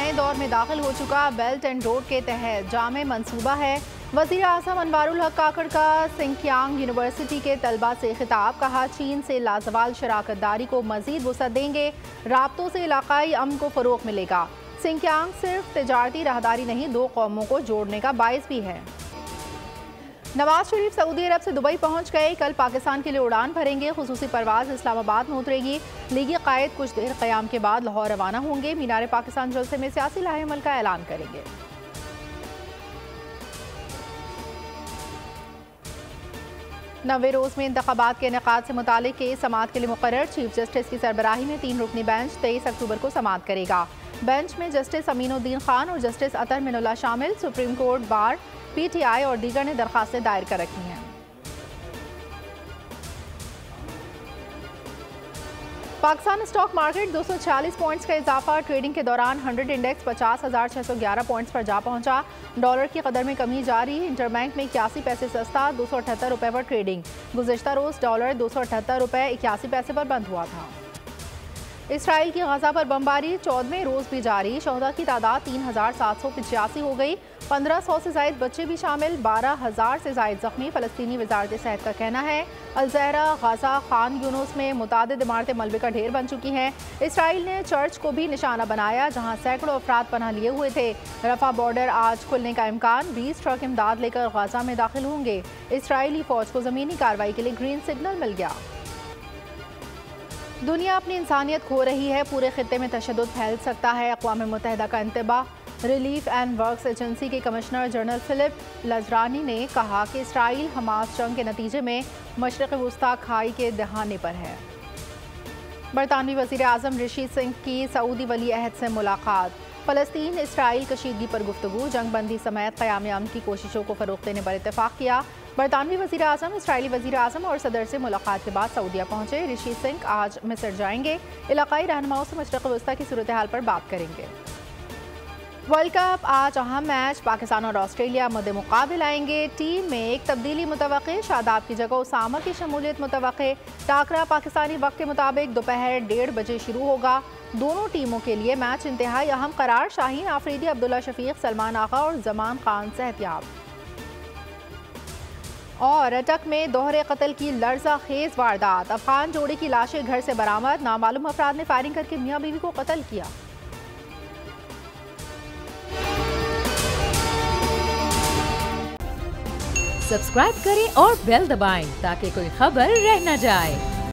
नए दौर में दाखिल हो चुका। बेल्ट एंड रोड के तहत जामे मंसूबा है। वज़ीर आज़म अनवारुल हक काकड़ का सिंकियांग यूनिवर्सिटी के तलबा से खिताब। कहा, चीन से लाजवाल शराकत दारी को मजीद वुसअत देंगे। राब्तों से इलाकाई अमन को फ़रोग़ मिलेगा। सिंकियांग सिर्फ तिजारती राहदारी नहीं, दो कौमों को जोड़ने का बाइस भी है। नवाज शरीफ सऊदी अरब से दुबई पहुंच गए। कल पाकिस्तान के लिए उड़ान भरेंगे। खुसूसी परवाज इस्लामाबाद में उतरेगी। लीगी कायद कुछ देर क़याम के बाद लाहौर रवाना होंगे। मीनार पाकिस्तान जलसे में सियासी लाहेमल का ऐलान करेंगे। नवे रोज़ में इंतखाबात के इनेकाद से मुतालिक केस समाअत के लिए मुकर्रर। चीफ जस्टिस की सरबराही में 3 रुकनी बेंच 23 अक्टूबर को समाअत करेगा। बेंच में जस्टिस अमीनुद्दीन खान और जस्टिस अतर मिनुल्लाह शामिल। सुप्रीम कोर्ट, बार, PTI और दीगर ने दरखास्तें दायर कर रखी हैं। पाकिस्तान स्टॉक मार्केट 246 पॉइंट्स का इजाफा। ट्रेडिंग के दौरान 100 इंडेक्स 50,611 पॉइंट्स पर जा पहुंचा। डॉलर की कदर में कमी जारी। इंटरबैंक में 81 पैसे सस्ता, 278 रुपए पर ट्रेडिंग। गुज़िश्ता रोज़ डॉलर 278 रुपए 81 पैसे पर बंद हुआ था। इसराइल की गजा पर बमबारी 14वें रोज़ भी जारी। शहदा की तादाद 3,785 हो गई। 1500 से ज़ायद बच्चे भी शामिल। 12,000 से ज़ायद ज़ख्मी। फ़लस्तीनी वज़ारत सेहत का कहना है अल-ज़हरा, गजा, खान यूनुस में मुतादिद इमारतें मलबे का ढेर बन चुकी हैं। इसराइल ने चर्च को भी निशाना बनाया, जहाँ सैकड़ों अफराद पनाह लिए हुए थे। रफा बॉर्डर आज खुलने का इम्कान। 20 ट्रक इमदाद लेकर गजा में दाखिल होंगे। इसराइली फ़ौज को ज़मीनी कार्रवाई के लिए ग्रीन सिग्नल मिल गया। दुनिया अपनी इंसानियत खो रही है। पूरे खित्ते में तशद्दुद फैल सकता है। अक़वाम मुत्तहिदा का इंतबाह। रिलीफ एंड वर्क्स एजेंसी के कमिश्नर जनरल फिलिप लजरानी ने कहा कि इसराइल हमास जंग के नतीजे में मशरिक़ वुस्ता खाई के दहाने पर है। बरतानवी वज़ीर आज़म ऋषि सिंह की सऊदी वली अहद से मुलाकात। फ़लस्तीन इसराइल कशीदगी पर गुफ्तगू। जंग बंदी समेत क़याम अमन की कोशिशों को फ़रोग़ देने पर इत्तेफ़ाक़ किया। बरतानवी वज़ीर आज़म इसराइली वज़ीर आज़म और सदर से मुलाकात के बाद सऊदीया पहुँचे। ऋषि सिंह आज मिस्र जाएंगे। इलाक़ाई रहनुमाओं से मशरिक़ वुस्ता की सूरत हाल पर बात करेंगे। वर्ल्ड कप आज अहम मैच। पाकिस्तान और ऑस्ट्रेलिया मद्दे मुकाबिल आएंगे। टीम में एक तब्दीली मुतवक्के। शादाब की जगह उसामा की शमूलियत मुतवक्के। टाकरा पाकिस्तानी वक्त के मुताबिक दोपहर 1:30 बजे शुरू होगा। दोनों टीमों के लिए मैच इंतहाई अहम करार। शाहीन आफरीदी, अब्दुल्ला शफीक, सलमान आगा और जमान खान सेहतियाब। और अटक में दोहरे कत्ल की लर्जा खेज वारदात। अफगान जोड़े की लाशें घर से बरामद। नामालूम अफराद ने फायरिंग करके मियां बीवी को कत्ल किया। सब्सक्राइब करें और बेल दबाएं ताकि कोई खबर रह न जाए।